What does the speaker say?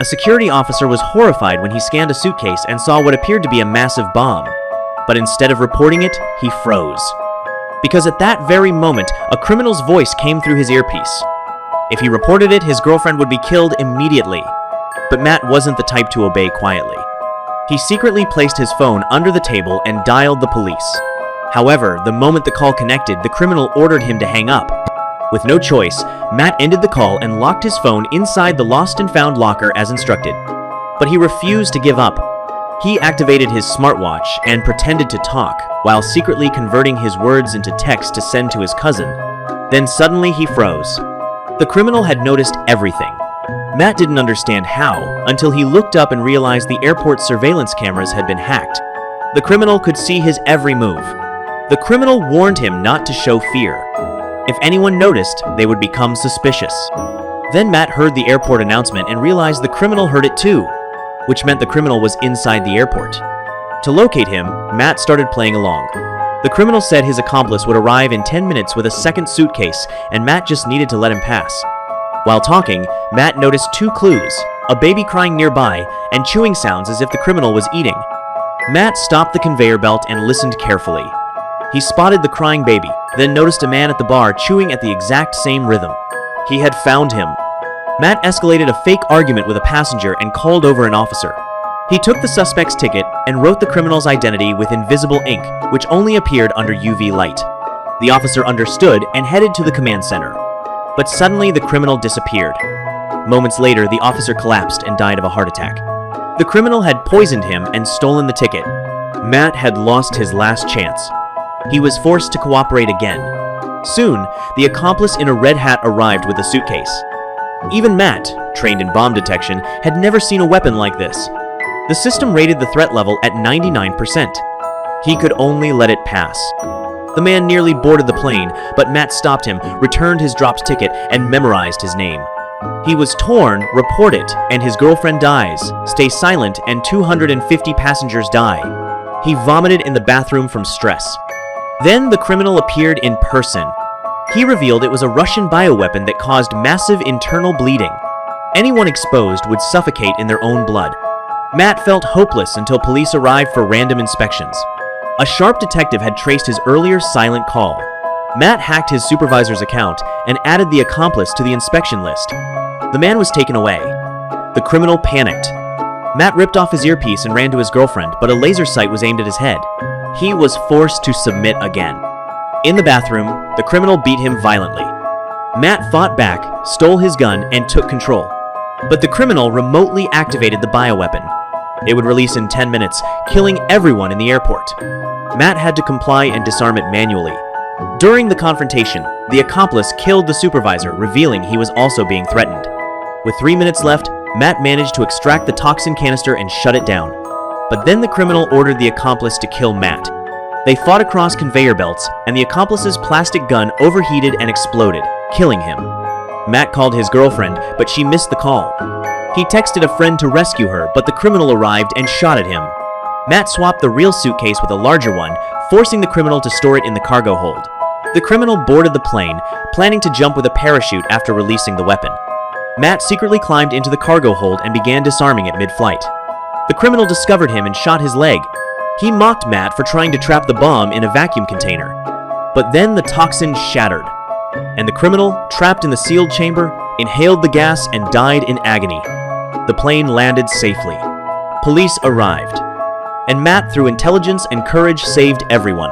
A security officer was horrified when he scanned a suitcase and saw what appeared to be a massive bomb. But instead of reporting it, he froze. Because at that very moment, a criminal's voice came through his earpiece. If he reported it, his girlfriend would be killed immediately. But Matt wasn't the type to obey quietly. He secretly placed his phone under the table and dialed the police. However, the moment the call connected, the criminal ordered him to hang up. With no choice, Matt ended the call and locked his phone inside the lost and found locker as instructed. But he refused to give up. He activated his smartwatch and pretended to talk, while secretly converting his words into text to send to his cousin. Then suddenly he froze. The criminal had noticed everything. Matt didn't understand how, until he looked up and realized the airport's surveillance cameras had been hacked. The criminal could see his every move. The criminal warned him not to show fear. If anyone noticed, they would become suspicious. Then Matt heard the airport announcement and realized the criminal heard it too, which meant the criminal was inside the airport. To locate him, Matt started playing along. The criminal said his accomplice would arrive in 10 minutes with a second suitcase, and Matt just needed to let him pass. While talking, Matt noticed two clues, a baby crying nearby and chewing sounds as if the criminal was eating. Matt stopped the conveyor belt and listened carefully. He spotted the crying baby, then noticed a man at the bar chewing at the exact same rhythm. He had found him. Matt escalated a fake argument with a passenger and called over an officer. He took the suspect's ticket and wrote the criminal's identity with invisible ink, which only appeared under UV light. The officer understood and headed to the command center. But suddenly the criminal disappeared. Moments later, the officer collapsed and died of a heart attack. The criminal had poisoned him and stolen the ticket. Matt had lost his last chance. He was forced to cooperate again. Soon, the accomplice in a red hat arrived with a suitcase. Even Matt, trained in bomb detection, had never seen a weapon like this. The system rated the threat level at 99%. He could only let it pass. The man nearly boarded the plane, but Matt stopped him, returned his dropped ticket, and memorized his name. He was torn, report it, and his girlfriend dies. Stay silent, and 250 passengers die. He vomited in the bathroom from stress. Then the criminal appeared in person. He revealed it was a Russian bioweapon that caused massive internal bleeding. Anyone exposed would suffocate in their own blood. Matt felt hopeless until police arrived for random inspections. A sharp detective had traced his earlier silent call. Matt hacked his supervisor's account and added the accomplice to the inspection list. The man was taken away. The criminal panicked. Matt ripped off his earpiece and ran to his girlfriend, but a laser sight was aimed at his head. He was forced to submit again. In the bathroom, the criminal beat him violently. Matt fought back, stole his gun, and took control. But the criminal remotely activated the bioweapon. It would release in 10 minutes, killing everyone in the airport. Matt had to comply and disarm it manually. During the confrontation, the accomplice killed the supervisor, revealing he was also being threatened. With 3 minutes left, Matt managed to extract the toxin canister and shut it down. But then the criminal ordered the accomplice to kill Matt. They fought across conveyor belts, and the accomplice's plastic gun overheated and exploded, killing him. Matt called his girlfriend, but she missed the call. He texted a friend to rescue her, but the criminal arrived and shot at him. Matt swapped the real suitcase with a larger one, forcing the criminal to store it in the cargo hold. The criminal boarded the plane, planning to jump with a parachute after releasing the weapon. Matt secretly climbed into the cargo hold and began disarming it mid-flight. The criminal discovered him and shot his leg. He mocked Matt for trying to trap the bomb in a vacuum container. But then the toxin shattered, and the criminal, trapped in the sealed chamber, inhaled the gas and died in agony. The plane landed safely. Police arrived, and Matt, through intelligence and courage, saved everyone.